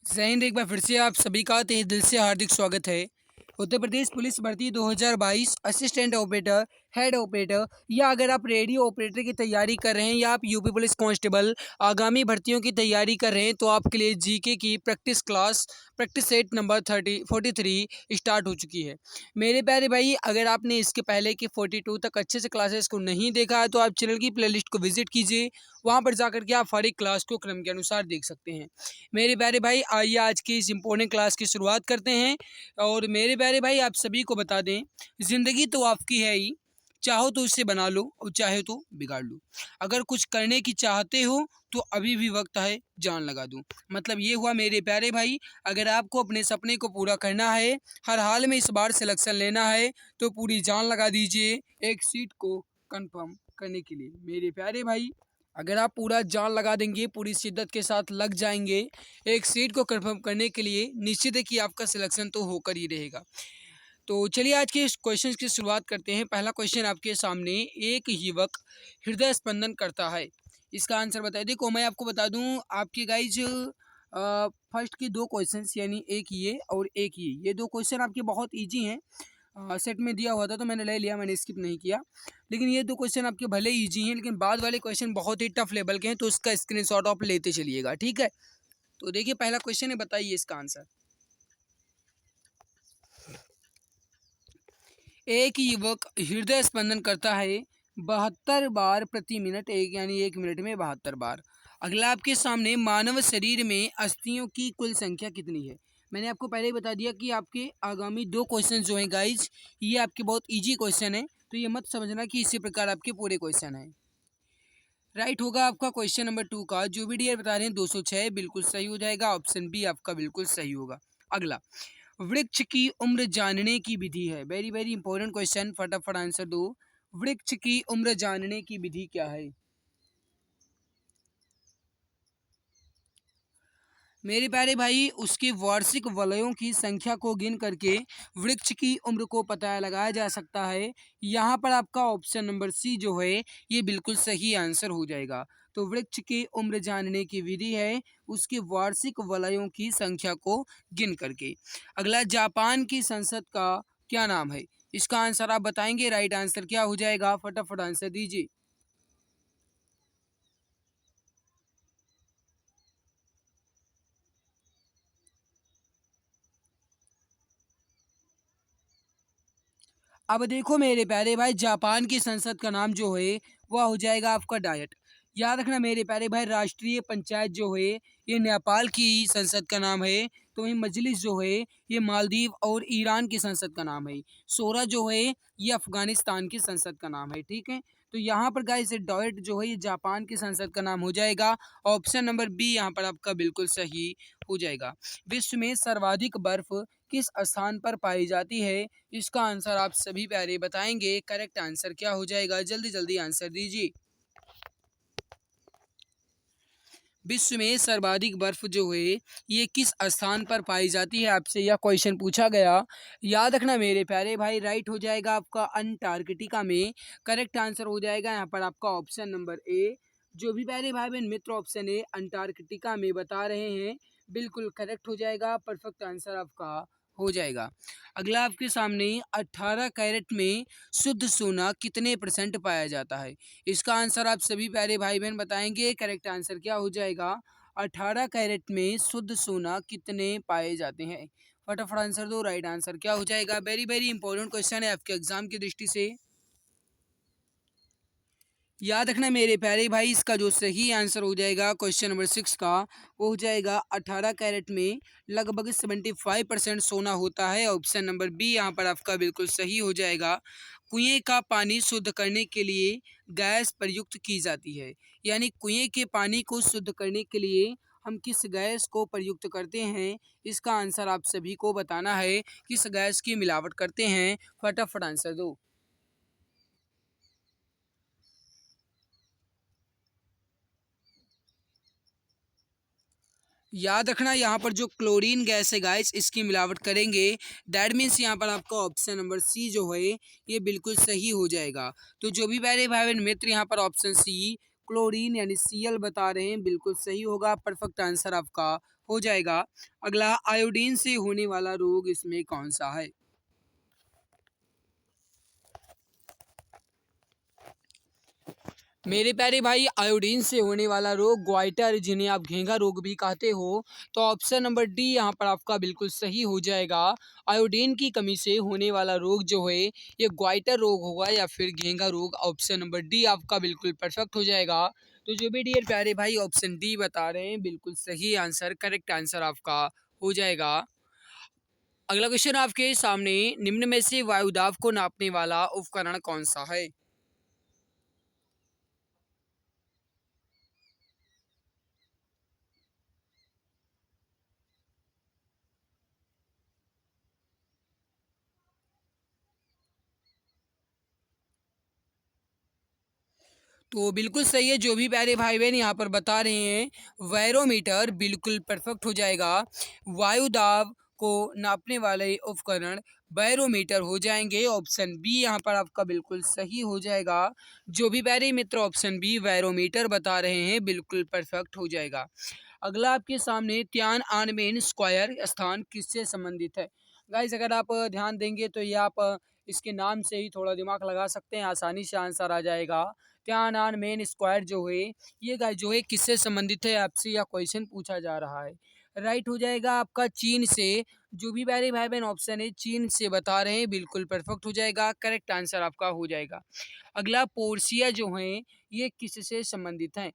जय हिंद। एक बार फिर से आप सभी का तहे दिल से हार्दिक स्वागत है। उत्तर प्रदेश पुलिस भर्ती 2022 असिस्टेंट ऑपरेटर, हेड ऑपरेटर, या अगर आप रेडियो ऑपरेटर की तैयारी कर रहे हैं या आप यूपी पुलिस कांस्टेबल आगामी भर्तियों की तैयारी कर रहे हैं तो आपके लिए जीके की practice class practice set number 43 start हो चुकी है। मेरे प्यारे भाई, अगर आपने इसके पहले के 42 तक अच्छे से क्लासेस को नहीं देखा है तो आप चैनल की प्लेलिस्ट को विजिट कीजिए। वहाँ पर जाकर के आप हर एक क्लास को क्रम के अनुसार देख सकते हैं। मेरे प्यारे भाई, आइए आज की इस इम्पोर्टेंट क्लास की शुरुआत करते हैं। और मेरे प्यारे भाई, आप सभी को बता दें, ज़िंदगी तो आपकी है ही, चाहो तो उसे बना लो और चाहे तो बिगाड़ लो। अगर कुछ करने की चाहते हो तो अभी भी वक्त है, जान लगा दो। मतलब ये हुआ मेरे प्यारे भाई, अगर आपको अपने सपने को पूरा करना है, हर हाल में इस बार सिलेक्शन लेना है तो पूरी जान लगा दीजिए एक सीट को कंफर्म करने के लिए। मेरे प्यारे भाई, अगर आप पूरा जान लगा देंगे, पूरी शिद्दत के साथ लग जाएंगे एक सीट को कंफर्म करने के लिए, निश्चित है कि आपका सिलेक्शन तो होकर ही रहेगा। तो चलिए आज के इस क्वेश्चन की शुरुआत करते हैं। पहला क्वेश्चन आपके सामने, एक युवक हृदय स्पंदन करता है, इसका आंसर बताइए। देखो, मैं आपको बता दूं, आपके गाइज फर्स्ट की दो क्वेश्चंस, यानी एक ये और एक ये दो क्वेश्चन आपके बहुत इजी हैं। सेट में दिया हुआ था तो मैंने ले लिया, मैंने स्किप नहीं किया। लेकिन ये दो क्वेश्चन आपके भले इजी हैं, लेकिन बाद वाले क्वेश्चन बहुत ही टफ लेवल के हैं, तो उसका स्क्रीनशॉट आप लेते चलिएगा, ठीक है। तो देखिए, पहला क्वेश्चन है, बताइए इसका आंसर। एक युवक हृदय स्पंदन करता है 72 बार प्रति मिनट, एक यानी एक मिनट में 72 बार। अगला आपके सामने, मानव शरीर में अस्थियों की कुल संख्या कितनी है। मैंने आपको पहले ही बता दिया कि आपके आगामी दो क्वेश्चन जो हैं गाइज, ये आपके बहुत इजी क्वेश्चन है, तो ये मत समझना कि इसी प्रकार आपके पूरे क्वेश्चन हैं। राइट होगा आपका क्वेश्चन नंबर 2 का, जो भी डियर बता रहे हैं 206 बिल्कुल सही हो जाएगा। ऑप्शन बी आपका बिल्कुल सही होगा। अगला, वृक्ष की उम्र जानने की विधि है। वेरी वेरी इंपॉर्टेंट क्वेश्चन, फटाफट आंसर दो। वृक्ष की उम्र जानने की विधि क्या है। मेरे प्यारे भाई, उसके वार्षिक वलयों की संख्या को गिन करके वृक्ष की उम्र को पता लगाया जा सकता है। यहाँ पर आपका ऑप्शन नंबर सी जो है, ये बिल्कुल सही आंसर हो जाएगा। तो वृक्ष की उम्र जानने की विधि है उसके वार्षिक वलयों की संख्या को गिन करके। अगला, जापान की संसद का क्या नाम है। इसका आंसर आप बताएंगे, राइट आंसर क्या हो जाएगा, फटाफट आंसर दीजिए। अब देखो मेरे प्यारे भाई, जापान की संसद का नाम जो है वह हो जाएगा आपका डायट। याद रखना मेरे प्यारे भाई, राष्ट्रीय पंचायत जो है ये नेपाल की संसद का नाम है। तो वही मजलिस जो है ये मालदीव और ईरान की संसद का नाम है। सोरा जो है ये अफगानिस्तान की संसद का नाम है, ठीक है। तो यहाँ पर गाइस डायट जो है ये जापान की संसद का नाम हो जाएगा। ऑप्शन नंबर बी यहाँ पर आपका बिल्कुल सही हो जाएगा। विश्व में सर्वाधिक बर्फ किस स्थान पर पाई जाती है। इसका आंसर आप सभी प्यारे बताएंगे, करेक्ट आंसर क्या हो जाएगा, जल्दी जल्दी आंसर दीजिए। विश्व में सर्वाधिक बर्फ जो है ये किस स्थान पर पाई जाती है, आपसे यह क्वेश्चन पूछा गया। याद रखना मेरे प्यारे भाई, राइट हो जाएगा आपका अंटार्कटिका में। करेक्ट आंसर हो जाएगा यहाँ पर आपका ऑप्शन नंबर ए। जो भी प्यारे भाई बहन मित्र ऑप्शन ए अंटार्कटिका में बता रहे हैं, बिल्कुल करेक्ट हो जाएगा, परफेक्ट आंसर आपका हो जाएगा। अगला आपके सामने, 18 कैरेट में शुद्ध सोना कितने परसेंट पाया जाता है। इसका आंसर आप सभी प्यारे भाई बहन बताएंगे, करेक्ट आंसर क्या हो जाएगा। 18 कैरेट में शुद्ध सोना कितने पाए जाते हैं, फटाफट आंसर दो, राइट आंसर क्या हो जाएगा। वेरी वेरी इंपॉर्टेंट क्वेश्चन है आपके एग्जाम की दृष्टि से। याद रखना मेरे प्यारे भाई, इसका जो सही आंसर हो जाएगा क्वेश्चन नंबर 6 का, वो हो जाएगा 18 कैरेट में लगभग 75% सोना होता है। ऑप्शन नंबर बी यहाँ पर आपका बिल्कुल सही हो जाएगा। कुएं का पानी शुद्ध करने के लिए गैस प्रयुक्त की जाती है, यानी कुएं के पानी को शुद्ध करने के लिए हम किस गैस को प्रयुक्त करते हैं, इसका आंसर आप सभी को बताना है। किस गैस की मिलावट करते हैं, फटाफट आंसर दो। याद रखना यहाँ पर जो क्लोरीन गैस है गाइस, इसकी मिलावट करेंगे। दैट मीन्स यहाँ पर आपका ऑप्शन नंबर सी जो है ये बिल्कुल सही हो जाएगा। तो जो भी प्यारे भाई बहन मित्र यहाँ पर ऑप्शन सी क्लोरीन यानी Cl बता रहे हैं, बिल्कुल सही होगा, परफेक्ट आंसर आपका हो जाएगा। अगला, आयोडीन से होने वाला रोग इसमें कौन सा है? मेरे प्यारे भाई, आयोडीन से होने वाला रोग ग्वाइटर, जिन्हें आप घेंघा रोग भी कहते हो, तो ऑप्शन नंबर डी यहाँ पर आपका बिल्कुल सही हो जाएगा। आयोडीन की कमी से होने वाला रोग जो है ये ग्वाइटर रोग होगा या फिर घेंघा रोग। ऑप्शन नंबर डी आपका बिल्कुल परफेक्ट हो जाएगा। तो जो भी डियर प्यारे भाई ऑप्शन डी बता रहे हैं, बिल्कुल सही आंसर, करेक्ट आंसर आपका हो जाएगा। अगला क्वेश्चन आपके सामने, निम्न में से वायु दाब को नापने वाला उपकरण कौन सा है? तो बिल्कुल सही है, जो भी प्यारे भाई बहन यहाँ पर बता रहे हैं, वैरोमीटर बिल्कुल परफेक्ट हो जाएगा। वायु दाब को नापने वाले उपकरण बैरोमीटर हो जाएंगे। ऑप्शन बी यहाँ पर आपका बिल्कुल सही हो जाएगा। जो भी प्यारे मित्र ऑप्शन बी बैरोमीटर बता रहे हैं, बिल्कुल परफेक्ट हो जाएगा। अगला आपके सामने, तियानअनमेन स्क्वायर स्थान किससे संबंधित है? गाइस, अगर आप ध्यान देंगे तो ये आप इसके नाम से ही थोड़ा दिमाग लगा सकते हैं, आसानी से आंसर आ जाएगा। तियानअनमेन स्क्वायर जो है, ये गाइस जो है किससे संबंधित है, आपसे यह क्वेश्चन पूछा जा रहा है। राइट हो जाएगा आपका चीन से। जो भी प्यारे भाई बहन ऑप्शन है चीन से बता रहे हैं, बिल्कुल परफेक्ट हो जाएगा, करेक्ट आंसर आपका हो जाएगा। अगला, पोर्सिया जो है ये किससे संबंधित है?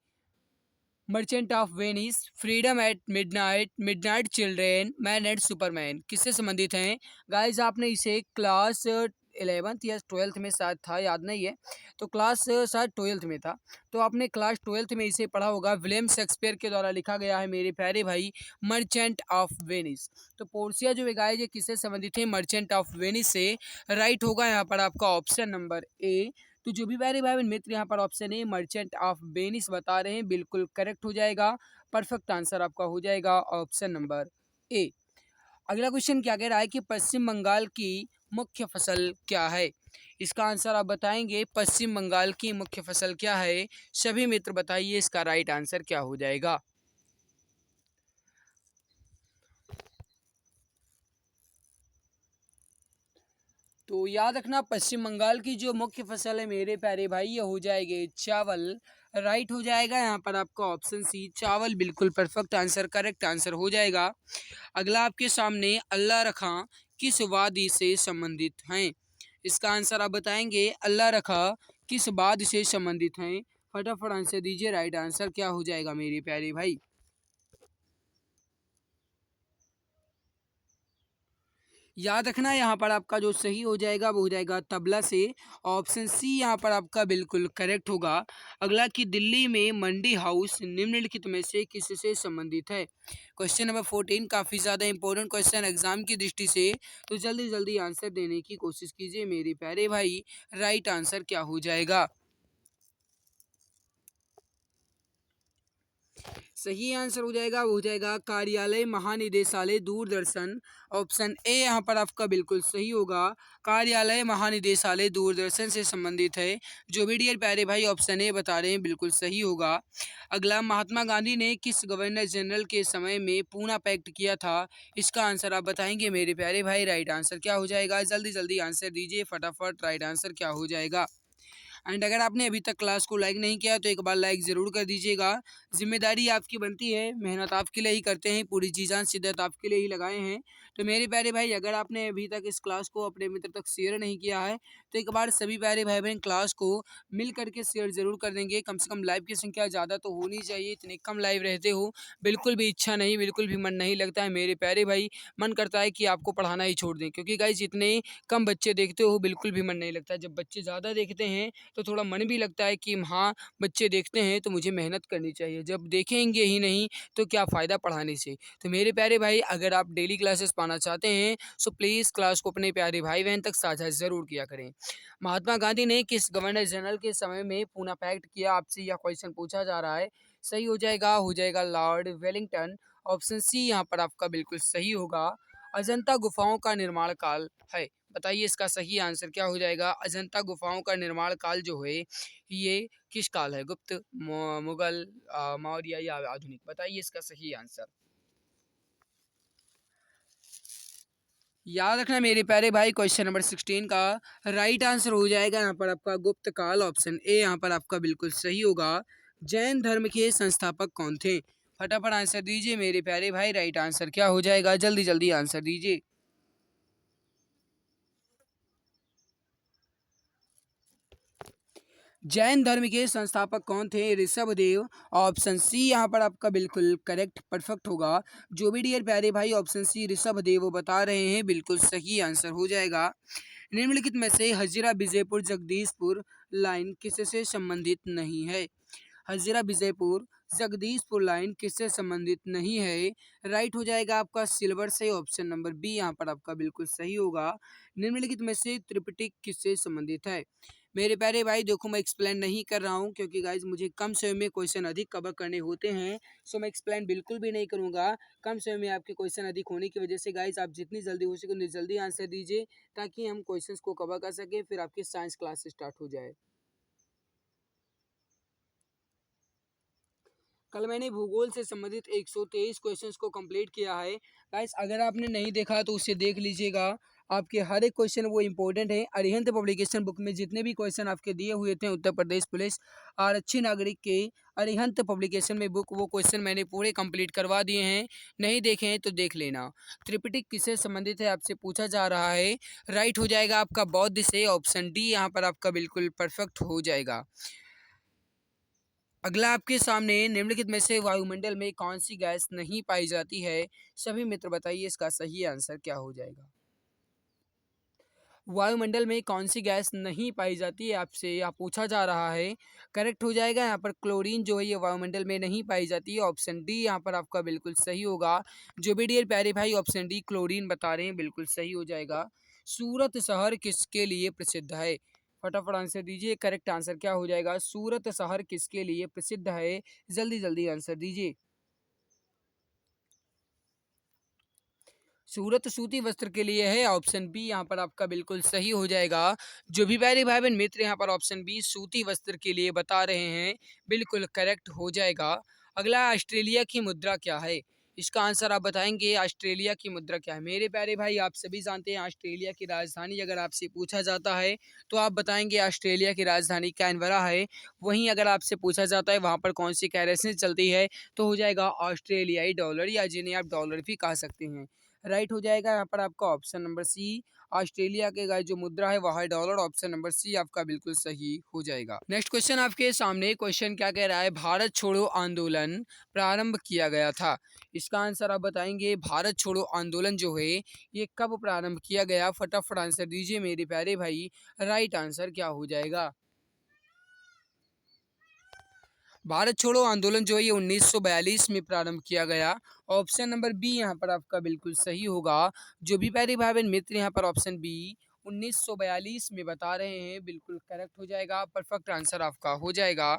Merchant of Venice, freedom at midnight, midnight children, man and superman किससे संबंधित हैं? गाइस, आपने इसे क्लास 11th या 12th में शायद था, याद नहीं है, तो क्लास शायद 12th में था, तो आपने क्लास 12th में इसे पढ़ा होगा। विलियम शेक्सपियर के द्वारा लिखा गया है मेरे प्यारे भाई, मर्चेंट ऑफ वेनिस। तो पोर्सिया जो है गाइस ये किससे संबंधित है? मर्चेंट ऑफ वेनिस से। राइट होगा यहाँ पर आपका ऑप्शन नंबर ए। तो जो भी प्यारे भाई बहन मित्र यहाँ पर option A merchant of Venice बता रहे हैं, बिल्कुल करेक्ट हो जाएगा, परफेक्ट आंसर आपका हो जाएगा ऑप्शन नंबर ए। अगला क्वेश्चन क्या कह रहा है कि पश्चिम बंगाल की मुख्य फसल क्या है? इसका आंसर आप बताएंगे, पश्चिम बंगाल की मुख्य फसल क्या है? सभी मित्र बताइए इसका राइट आंसर क्या हो जाएगा। तो याद रखना, पश्चिम बंगाल की जो मुख्य फसल है मेरे प्यारे भाई, ये हो जाएगी चावल। राइट हो जाएगा यहाँ पर आपका ऑप्शन सी, चावल, बिल्कुल परफेक्ट आंसर, करेक्ट आंसर हो जाएगा। अगला आपके सामने, अल्लाह रखा किस वादी से संबंधित हैं? इसका आंसर आप बताएंगे, अल्लाह रखा किस वादी से संबंधित हैं? फटाफट आंसर दीजिए, राइट आंसर क्या हो जाएगा मेरे प्यारे भाई? याद रखना, यहाँ पर आपका जो सही हो जाएगा वो हो जाएगा तबला से। ऑप्शन सी यहाँ पर आपका बिल्कुल करेक्ट होगा। अगला, कि दिल्ली में मंडी हाउस निम्नलिखित में से किससे संबंधित है? क्वेश्चन नंबर 14 काफ़ी ज़्यादा इंपॉर्टेंट क्वेश्चन एग्जाम की दृष्टि से, तो जल्दी जल्दी आंसर देने की कोशिश कीजिए मेरे प्यारे भाई। राइट आंसर क्या हो जाएगा? सही आंसर हो जाएगा, वो हो जाएगा कार्यालय महानिदेशालय दूरदर्शन। ऑप्शन ए यहाँ पर आपका बिल्कुल सही होगा। कार्यालय महानिदेशालय दूरदर्शन से संबंधित है। जो भी डियर प्यारे भाई ऑप्शन ए बता रहे हैं, बिल्कुल सही होगा। अगला, महात्मा गांधी ने किस गवर्नर जनरल के समय में पूना पैक्ट किया था? इसका आंसर आप बताएंगे मेरे प्यारे भाई, राइट आंसर क्या हो जाएगा? जल्दी जल्दी आंसर दीजिए फटाफट, राइट आंसर क्या हो जाएगा? एंड अगर आपने अभी तक क्लास को लाइक नहीं किया तो एक बार लाइक ज़रूर कर दीजिएगा। जिम्मेदारी आपकी बनती है, मेहनत आपके लिए ही करते हैं, पूरी जी जान शिद्दत आपके लिए ही लगाए हैं। तो मेरे प्यारे भाई, अगर आपने अभी तक इस क्लास को अपने मित्र तक शेयर नहीं किया है तो एक बार सभी प्यारे भाई बहन क्लास को मिल करके शेयर ज़रूर कर देंगे। कम से कम लाइव की संख्या ज़्यादा तो होनी चाहिए, इतने कम लाइव रहते हो, बिल्कुल भी इच्छा नहीं, बिल्कुल भी मन नहीं लगता है मेरे प्यारे भाई। मन करता है कि आपको पढ़ाना ही छोड़ दें, क्योंकि गाइज जितने कम बच्चे देखते हो बिल्कुल भी मन नहीं लगता। जब बच्चे ज़्यादा देखते हैं तो थोड़ा मन भी लगता है कि हाँ, बच्चे देखते हैं तो मुझे मेहनत करनी चाहिए। जब देखेंगे ही नहीं तो क्या फ़ायदा पढ़ाने से। तो मेरे प्यारे भाई, अगर आप डेली क्लासेस पाना चाहते हैं सो प्लीज़ क्लास को अपने प्यारे भाई बहन तक साझा ज़रूर किया करें। महात्मा गांधी ने किस गवर्नर जनरल के समय में पूना पैक्ट किया? आपसे यह क्वेश्चन पूछा जा रहा है। सही हो जाएगा लॉर्ड वेलिंगटन। ऑप्शन सी यहाँ पर आपका बिल्कुल सही होगा। अजंता गुफाओं का निर्माण काल है, बताइए इसका सही आंसर क्या हो जाएगा? अजंता गुफाओं का निर्माण काल जो है ये किस काल है? गुप्त, मुगल, मौर्य या आधुनिक? बताइए इसका सही आंसर। याद रखना मेरे प्यारे भाई, क्वेश्चन नंबर 16 का राइट आंसर हो जाएगा यहाँ पर आपका गुप्त काल, ऑप्शन ए यहाँ पर आपका बिल्कुल सही होगा। जैन धर्म के संस्थापक कौन थे? फटाफट आंसर दीजिए मेरे प्यारे भाई, राइट आंसर क्या हो जाएगा? जल्दी जल्दी आंसर दीजिए। जैन धर्म के संस्थापक कौन थे? ऋषभदेव। ऑप्शन सी यहाँ पर आपका बिल्कुल करेक्ट परफेक्ट होगा। जो भी डियर प्यारे भाई ऑप्शन सी ऋषभदेव वो बता रहे हैं, बिल्कुल सही आंसर हो जाएगा। निम्नलिखित में से हजीरा विजयपुर जगदीशपुर लाइन किससे संबंधित नहीं है? हजीरा विजयपुर जगदीशपुर लाइन किससे संबंधित नहीं है? राइट हो जाएगा आपका सिल्वर से, ऑप्शन नंबर बी यहाँ पर आपका बिल्कुल सही होगा। निम्नलिखित में से त्रिपिटक किससे संबंधित है? मेरे प्यारे भाई देखो, मैं एक्सप्लेन नहीं कर रहा हूँ क्योंकि गाइज मुझे कम समय में क्वेश्चन अधिक कवर करने होते हैं, सो मैं एक्सप्लेन बिल्कुल भी नहीं करूँगा। कम समय में आपके क्वेश्चन अधिक होने की वजह से गाइज आप जितनी जल्दी हो सके उतनी जल्दी आंसर दीजिए, ताकि हम क्वेश्चंस को कवर कर सकें, फिर आपकी साइंस क्लास स्टार्ट हो जाए। कल मैंने भूगोल से संबंधित 123 क्वेश्चंस को कंप्लीट किया है। गाइस अगर आपने नहीं देखा तो उसे देख लीजिएगा। आपके हर एक क्वेश्चन वो इंपॉर्टेंट है। अरिहंत पब्लिकेशन बुक में जितने भी क्वेश्चन आपके दिए हुए थे उत्तर प्रदेश पुलिस और अच्छे नागरिक के अरिहंत पब्लिकेशन में बुक, वो क्वेश्चन मैंने पूरे कंप्लीट करवा दिए हैं। नहीं देखे हैं तो देख लेना। त्रिपिटक किससे संबंधित है आपसे पूछा जा रहा है। राइट हो जाएगा आपका बौद्ध से, ऑप्शन डी यहाँ पर आपका बिल्कुल परफेक्ट हो जाएगा। अगला आपके सामने निम्नलिखित में से वायुमंडल में कौन सी गैस नहीं पाई जाती है? सभी मित्र बताइए इसका सही आंसर क्या हो जाएगा। वायुमंडल में कौन सी गैस नहीं पाई जाती है आपसे यहाँ पूछा जा रहा है। करेक्ट हो जाएगा यहाँ पर क्लोरीन जो है ये वायुमंडल में नहीं पाई जाती है, ऑप्शन डी यहाँ पर आपका बिल्कुल सही होगा। जो भी डियर प्यारे भाई ऑप्शन डी क्लोरीन बता रहे हैं, बिल्कुल सही हो जाएगा। सूरत शहर किसके लिए प्रसिद्ध है? फटाफट आंसर दीजिए, करेक्ट आंसर क्या हो जाएगा? सूरत शहर किसके लिए प्रसिद्ध है? जल्दी जल्दी आंसर दीजिए। सूरत सूती वस्त्र के लिए है, ऑप्शन बी यहाँ पर आपका बिल्कुल सही हो जाएगा। जो भी प्यारे भाई बहन मित्र यहाँ पर ऑप्शन बी सूती वस्त्र के लिए बता रहे हैं, बिल्कुल करेक्ट हो जाएगा। अगला ऑस्ट्रेलिया की मुद्रा क्या है? इसका आंसर आप बताएंगे ऑस्ट्रेलिया की मुद्रा क्या है। मेरे प्यारे भाई आप सभी जानते हैं ऑस्ट्रेलिया की राजधानी अगर आपसे पूछा जाता है तो आप बताएंगे ऑस्ट्रेलिया की राजधानी कैनबरा है। वहीं अगर आपसे पूछा जाता है वहाँ पर कौन सी करेंसी चलती है तो हो जाएगा ऑस्ट्रेलियाई डॉलर, या जिन्हें आप डॉलर भी कह सकते हैं। राइट हो जाएगा यहाँ पर आपका ऑप्शन नंबर सी। ऑस्ट्रेलिया के गाय जो मुद्रा है वह है डॉलर, ऑप्शन नंबर सी आपका बिल्कुल सही हो जाएगा। नेक्स्ट क्वेश्चन आपके सामने, क्वेश्चन क्या कह रहा है? भारत छोड़ो आंदोलन प्रारंभ किया गया था। इसका आंसर आप बताएंगे। भारत छोड़ो आंदोलन जो है ये कब प्रारंभ किया गया? फटाफट आंसर दीजिए मेरे प्यारे भाई, राइट आंसर क्या हो जाएगा। भारत छोड़ो आंदोलन जो है ये 1942 में प्रारंभ किया गया, ऑप्शन नंबर बी यहाँ पर आपका बिल्कुल सही होगा। जो भी प्यारे भाई बहन मित्र यहाँ पर ऑप्शन बी 1942 में बता रहे हैं, बिल्कुल करेक्ट हो जाएगा, परफेक्ट आंसर आपका हो जाएगा।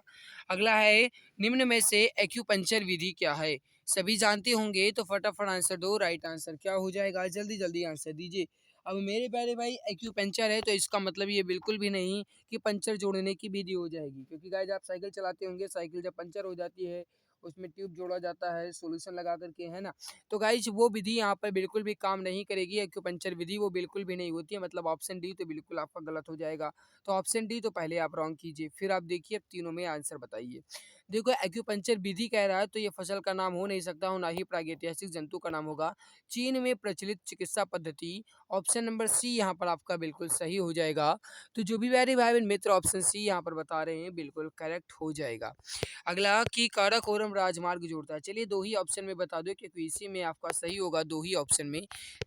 अगला है निम्न में से एक्यूपंक्चर विधि क्या है? सभी जानते होंगे तो फटाफट आंसर दो, राइट आंसर क्या हो जाएगा? जल्दी जल्दी आंसर दीजिए। अब मेरे प्यारे भाई एक्यूपंक्चर है तो इसका मतलब ये बिल्कुल भी नहीं कि पंचर जोड़ने की विधि हो जाएगी, क्योंकि गाइज आप साइकिल चलाते होंगे, साइकिल जब पंचर हो जाती है उसमें ट्यूब जोड़ा जाता है सॉल्यूशन लगा करके, है ना। तो गाइज वो विधि यहाँ पर बिल्कुल भी काम नहीं करेगी, एक्यूपंक्चर विधि वो बिल्कुल भी नहीं होती है, मतलब ऑप्शन डी तो बिल्कुल आपका गलत हो जाएगा। तो ऑप्शन डी तो पहले आप रॉन्ग कीजिए, फिर आप देखिए अब तीनों में आंसर बताइए। देखो एक्यूपंक्चर विधि कह रहा है तो ये फसल का नाम हो नहीं सकता, हो ना ही प्रागैतिहासिक जंतु का नाम होगा। चीन में प्रचलित चिकित्सा पद्धति, ऑप्शन नंबर सी यहाँ पर आपका बिल्कुल सही हो जाएगा। तो जो भी प्यारे भाई बहन मित्र ऑप्शन सी यहाँ पर बता रहे हैं, बिल्कुल करेक्ट हो जाएगा। अगला कि काराकोरम राजमार्ग जोड़ता है। चलिए दो ही ऑप्शन में बता दो क्योंकि इसी में आपका सही होगा, दो ही ऑप्शन में।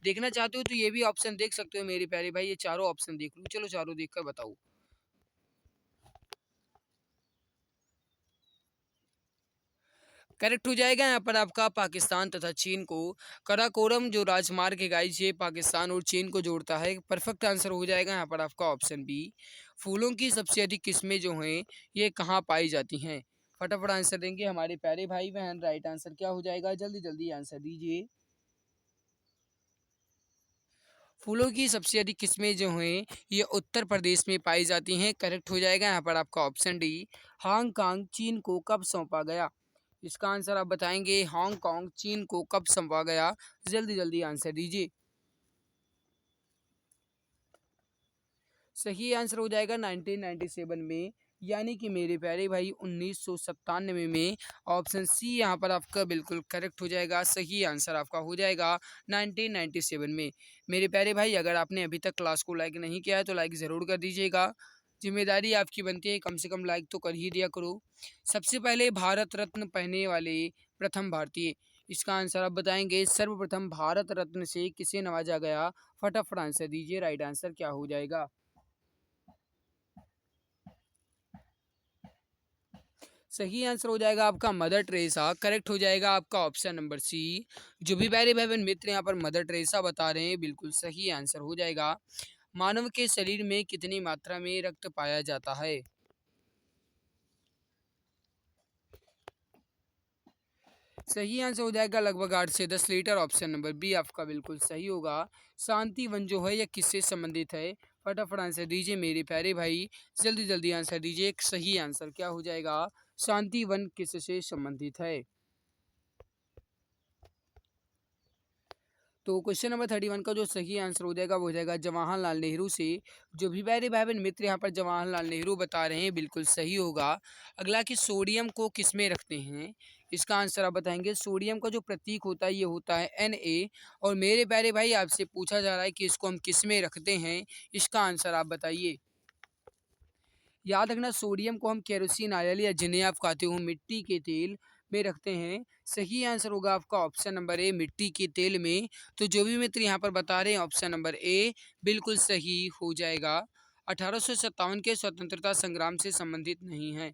देखना चाहते हो तो ये भी ऑप्शन देख सकते हो मेरे प्यारे भाई, ये चारों ऑप्शन देख लो, चलो चारों देख कर बताओ। करेक्ट हो जाएगा यहाँ पर आपका पाकिस्तान तथा चीन को। कराकोरम जो राजमार्ग है गाइस ये पाकिस्तान और चीन को जोड़ता है, परफेक्ट आंसर हो जाएगा यहाँ पर आपका ऑप्शन बी। फूलों की सबसे अधिक किस्में जो हैं ये कहाँ पाई जाती हैं? फटाफट आंसर देंगे हमारे प्यारे भाई बहन, राइट आंसर क्या हो जाएगा? जल्दी जल्दी आंसर दीजिए। फूलों की सबसे अधिक किस्में जो हैं ये उत्तर प्रदेश में पाई जाती हैं, करेक्ट हो जाएगा यहाँ पर आपका ऑप्शन डी। हांगकांग चीन को कब सौंपा गया? इसका आंसर आप बताएंगे। हांगकांग चीन को कब सौंपा गया? जल्दी जल्दी आंसर दीजिए। सही आंसर हो जाएगा 1997 में, यानी कि मेरे प्यारे भाई 1997 में। ऑप्शन सी यहाँ पर आपका बिल्कुल करेक्ट हो जाएगा, सही आंसर आपका हो जाएगा 1997 में। मेरे प्यारे भाई अगर आपने अभी तक क्लास को लाइक नहीं किया है तो लाइक ज़रूर कर दीजिएगा, जिम्मेदारी आपकी बनती है कम से कम लाइक तो कर ही दिया करो। सबसे पहले भारत रत्न पाने वाले प्रथम भारतीय, इसका आंसर आप बताएंगे। सर्वप्रथम भारत रत्न से किसे नवाजा गया, फटाफट आंसर दीजिए, राइट आंसर क्या हो जाएगा। सही आंसर हो जाएगा आपका मदर टेरेसा, करेक्ट हो जाएगा आपका ऑप्शन नंबर सी। जो भी प्यारे भाई बहन मित्र यहाँ पर मदर टेरेसा बता रहे हैं, बिल्कुल सही आंसर हो जाएगा। मानव के शरीर में कितनी मात्रा में रक्त पाया जाता है। सही आंसर हो जाएगा लगभग 8 से 10 लीटर, ऑप्शन नंबर बी आपका बिल्कुल सही होगा। शांति वन जो है यह किससे संबंधित है, फटाफट आंसर दीजिए मेरे प्यारे भाई, जल्दी जल्दी आंसर दीजिए। एक सही आंसर क्या हो जाएगा, शांति वन किससे संबंधित है। तो क्वेश्चन नंबर 31 का जो सही आंसर हो जाएगा वो हो जाएगा जवाहरलाल नेहरू से। जो भी प्यारे भाई बहन मित्र यहाँ पर जवाहरलाल नेहरू बता रहे हैं, बिल्कुल सही होगा। अगला कि सोडियम को किस में रखते हैं, इसका आंसर आप बताएंगे। सोडियम का जो प्रतीक होता है ये होता है Na, और मेरे प्यारे भाई आपसे पूछा जा रहा है कि इसको हम किस में रखते हैं, इसका आंसर आप बताइए। याद रखना सोडियम को हम केरोसिन ऑयल या जिन्हें आप कहते हो मिट्टी के तेल में रखते हैं। सही आंसर होगा आपका ऑप्शन नंबर ए, मिट्टी के तेल में। तो जो भी मित्र यहाँ पर बता रहे हैं ऑप्शन नंबर ए बिल्कुल सही हो जाएगा। 1857 के स्वतंत्रता संग्राम से संबंधित नहीं है।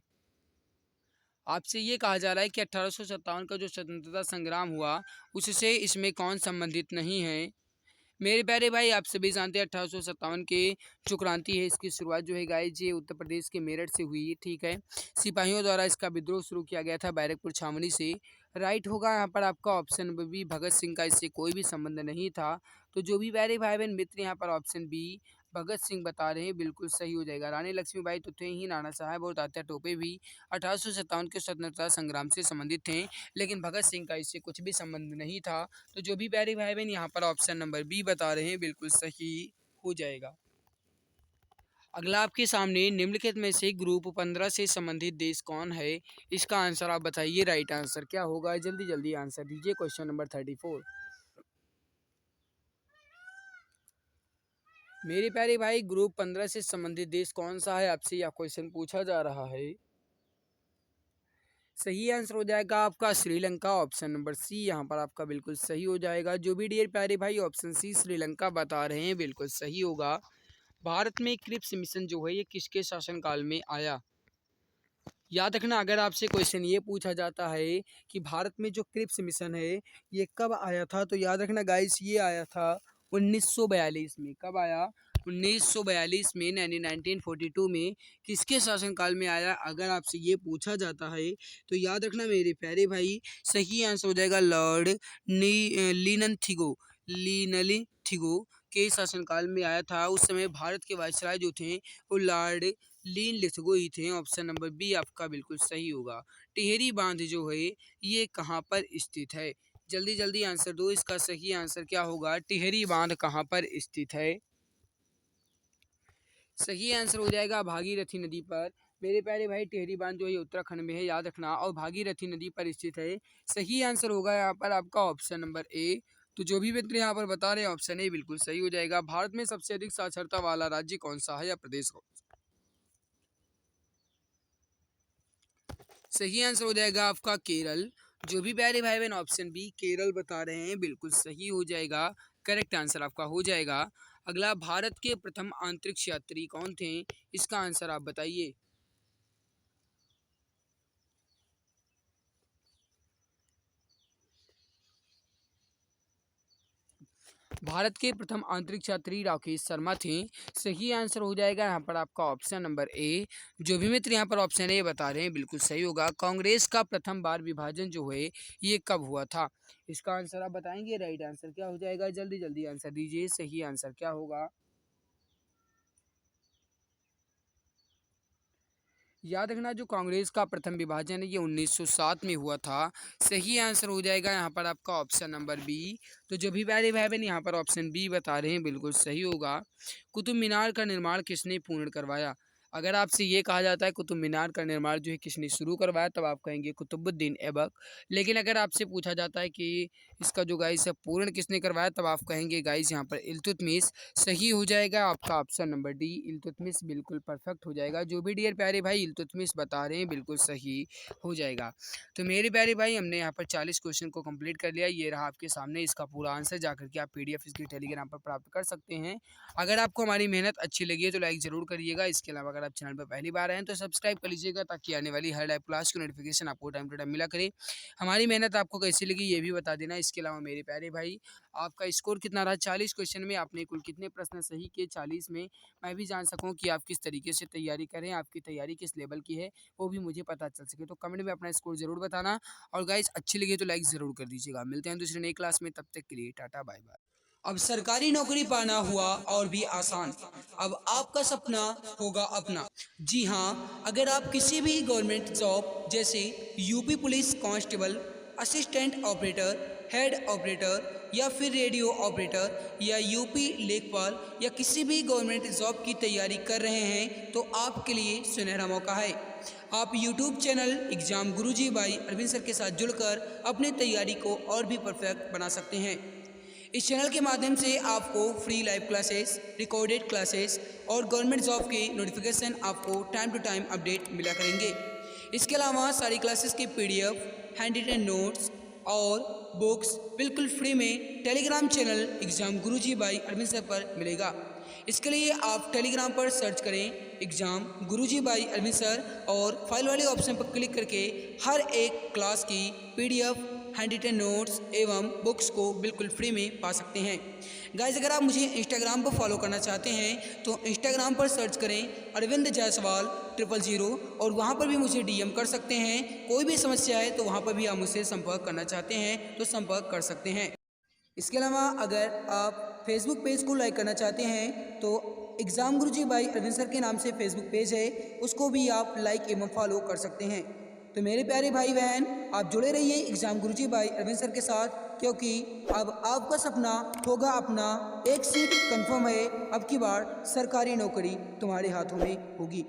आपसे ये कहा जा रहा है कि 1857 का जो स्वतंत्रता संग्राम हुआ उससे इसमें कौन संबंधित नहीं है। मेरे प्यारे भाई आप सभी जानते हैं 1857 के जो क्रांति है इसकी शुरुआत जो है गाइस ये उत्तर प्रदेश के मेरठ से हुई है, ठीक है। सिपाहियों द्वारा इसका विद्रोह शुरू किया गया था बैरकपुर छावनी से। राइट होगा यहाँ पर आपका ऑप्शन बी, भगत सिंह का इससे कोई भी संबंध नहीं था। तो जो भी प्यारे भाई बहन मित्र यहाँ पर ऑप्शन बी भगत सिंह बता रहे हैं, बिल्कुल सही हो जाएगा। रानी लक्ष्मीबाई तो थे ही, नाना साहब और तात्या टोपे भी 1857 के स्वतंत्रता संग्राम से संबंधित थे, लेकिन भगत सिंह का इससे कुछ भी संबंध नहीं था। तो जो भी प्यारे भाई बहन यहाँ पर ऑप्शन नंबर बी बता रहे हैं, बिल्कुल सही हो जाएगा। अगला आपके सामने निम्नलिखित में से ग्रुप 15 से संबंधित देश कौन है, इसका आंसर आप बताइए, राइट आंसर क्या होगा, जल्दी जल्दी आंसर दीजिए। Question number 34। मेरे प्यारे भाई ग्रुप 15 से संबंधित देश कौन सा है, आपसे यह क्वेश्चन पूछा जा रहा है। सही आंसर हो जाएगा आपका श्रीलंका, ऑप्शन नंबर सी यहाँ पर आपका बिल्कुल सही हो जाएगा। जो भी डियर प्यारे भाई ऑप्शन सी श्रीलंका बता रहे हैं, बिल्कुल सही होगा। भारत में क्रिप्स मिशन जो है ये किसके शासनकाल में आया। याद रखना अगर आपसे क्वेश्चन ये पूछा जाता है कि भारत में जो क्रिप्स मिशन है ये कब आया था, तो याद रखना गाइस ये आया था 1942 में। कब आया, 1942 में, यानी 1942 में। किसके शासनकाल में आया अगर आपसे ये पूछा जाता है तो याद रखना मेरे प्यारे भाई, सही आंसर हो जाएगा लॉर्ड लिननथिगो, लिनलिथिगो के शासनकाल में आया था। उस समय भारत के वायसराय जो थे वो लॉर्ड लीन लिथगो ही थे। ऑप्शन नंबर बी आपका बिल्कुल सही होगा। टिहरी बांध जो है ये कहाँ पर स्थित है, जल्दी जल्दी आंसर दो, इसका सही आंसर क्या होगा, टिहरी बांध कहाँ पर स्थित है। सही आंसर हो जाएगा भागीरथी नदी पर। मेरे प्यारे भाई टिहरी बांध जो है उत्तराखंड में है, याद रखना, और भागीरथी नदी पर स्थित है। सही आंसर होगा यहाँ पर आपका ऑप्शन नंबर ए। तो जो भी मित्र यहाँ पर बता रहे हैं ऑप्शन ए बिल्कुल सही हो जाएगा। भारत में सबसे अधिक साक्षरता वाला राज्य कौन सा है या प्रदेश कौन सा। सही आंसर हो जाएगा आपका केरल। जो भी प्यारे भाई बहन ऑप्शन बी केरल बता रहे हैं, बिल्कुल सही हो जाएगा, करेक्ट आंसर आपका हो जाएगा। अगला भारत के प्रथम अंतरिक्ष यात्री कौन थे, इसका आंसर आप बताइए। भारत के प्रथम अंतरिक्ष यात्री राकेश शर्मा थे। सही आंसर हो जाएगा यहाँ पर आपका ऑप्शन नंबर ए। जो भी मित्र यहाँ पर ऑप्शन ए बता रहे हैं, बिल्कुल सही होगा। कांग्रेस का प्रथम बार विभाजन जो है ये कब हुआ था, इसका आंसर आप बताएंगे, राइट आंसर क्या हो जाएगा, जल्दी जल्दी आंसर दीजिए, सही आंसर क्या होगा। याद रखना जो कांग्रेस का प्रथम विभाजन है ये 1907 में हुआ था। सही आंसर हो जाएगा यहाँ पर आपका ऑप्शन नंबर बी। तो जो भी प्यारे भाई बहन यहाँ पर ऑप्शन बी बता रहे हैं बिल्कुल सही होगा। कुतुब मीनार का निर्माण किसने पूर्ण करवाया? अगर आपसे ये कहा जाता है कुतुब मीनार का निर्माण जो है किसने शुरू करवाया तब आप कहेंगे कुतुबुद्दीन ऐबक। लेकिन अगर आपसे पूछा जाता है कि इसका जो गाइस है पूर्ण किसने करवाया तब आप कहेंगे गाइस यहाँ पर इल्तुतमिश। सही हो जाएगा आपका ऑप्शन नंबर डी इल्तुतमिश बिल्कुल परफेक्ट हो जाएगा। जो भी डियर प्यारे भाई इल्तुतमिश बता रहे हैं बिल्कुल सही हो जाएगा। तो मेरे प्यारे भाई हमने यहाँ पर 40 क्वेश्चन को कंप्लीट कर लिया। ये रहा आपके सामने इसका पूरा आंसर जाकर के आप PDF इसकी टेलीग्राम पर प्राप्त कर सकते हैं। अगर आपको हमारी मेहनत अच्छी लगी है तो लाइक ज़रूर करिएगा। इसके अलावा अगर आप चैनल पर पहली बार आए हैं तो सब्सक्राइब कर लीजिएगा ताकि आने वाली हर लाइव क्लास की नोटिफिकेशन आपको टाइम टू टाइम मिला करे। हमारी मेहनत आपको कैसी लगी ये भी बता देना। इसके अलावा मेरे प्यारे भाई आपका स्कोर कितना रहा 40 क्वेश्चन में आपने कुल कितने प्रश्न सही किए 40 में, मैं भी जान सकूं कि आप किस तरीके से तैयारी करें, आपकी तैयारी किस लेवल की है वो भी मुझे पता चल सके। तो कमेंट में अपना स्कोर ज़रूर बताना और गाइस अच्छी लगी तो लाइक ज़रूर कर दीजिएगा। मिलते हैं दूसरी नई क्लास में, तब तक के लिए टाटा बाय बाय। अब सरकारी नौकरी पाना हुआ और भी आसान। अब आपका सपना होगा अपना। जी हाँ, अगर आप किसी भी गवर्नमेंट जॉब जैसे UP police constable, assistant operator, head operator या फिर रेडियो ऑपरेटर या यूपी लेखपाल या किसी भी गवर्नमेंट जॉब की तैयारी कर रहे हैं तो आपके लिए सुनहरा मौका है। आप YouTube channel exam Guruji by Arvind sir के साथ जुड़कर अपनी तैयारी को और भी परफेक्ट बना सकते हैं। इस चैनल के माध्यम से आपको free live classes, recorded classes और गवर्नमेंट जॉब के नोटिफिकेशन आपको टाइम टू टाइम अपडेट मिला करेंगे। इसके अलावा सारी क्लासेस की PDF, हैंड रिटन नोट्स और बुक्स बिल्कुल फ्री में Telegram channel exam Guruji by Arvind sir पर मिलेगा। इसके लिए आप टेलीग्राम पर सर्च करें exam Guruji by Arvind sir और फाइल वाले ऑप्शन पर क्लिक करके हर एक क्लास की PDF, हैंड रिटन नोट्स एवं बुक्स को बिल्कुल फ्री में पा सकते हैं। गाइस अगर आप मुझे इंस्टाग्राम पर फॉलो करना चाहते हैं तो इंस्टाग्राम पर सर्च करें अरविंद जायसवाल 000 और वहां पर भी मुझे DM कर सकते हैं। कोई भी समस्या है तो वहां पर भी आप मुझसे संपर्क करना चाहते हैं तो संपर्क कर सकते हैं। इसके अलावा अगर आप फेसबुक पेज को लाइक करना चाहते हैं तो exam Guruji by Arvind sir के नाम से फेसबुक पेज है, उसको भी आप लाइक एवं फॉलो कर सकते हैं। तो मेरे प्यारे भाई बहन आप जुड़े रहिए exam Guruji by Arvind sir के साथ, क्योंकि अब आपका सपना होगा अपना। एक सीट कंफर्म है, अब की बार सरकारी नौकरी तुम्हारे हाथों में होगी।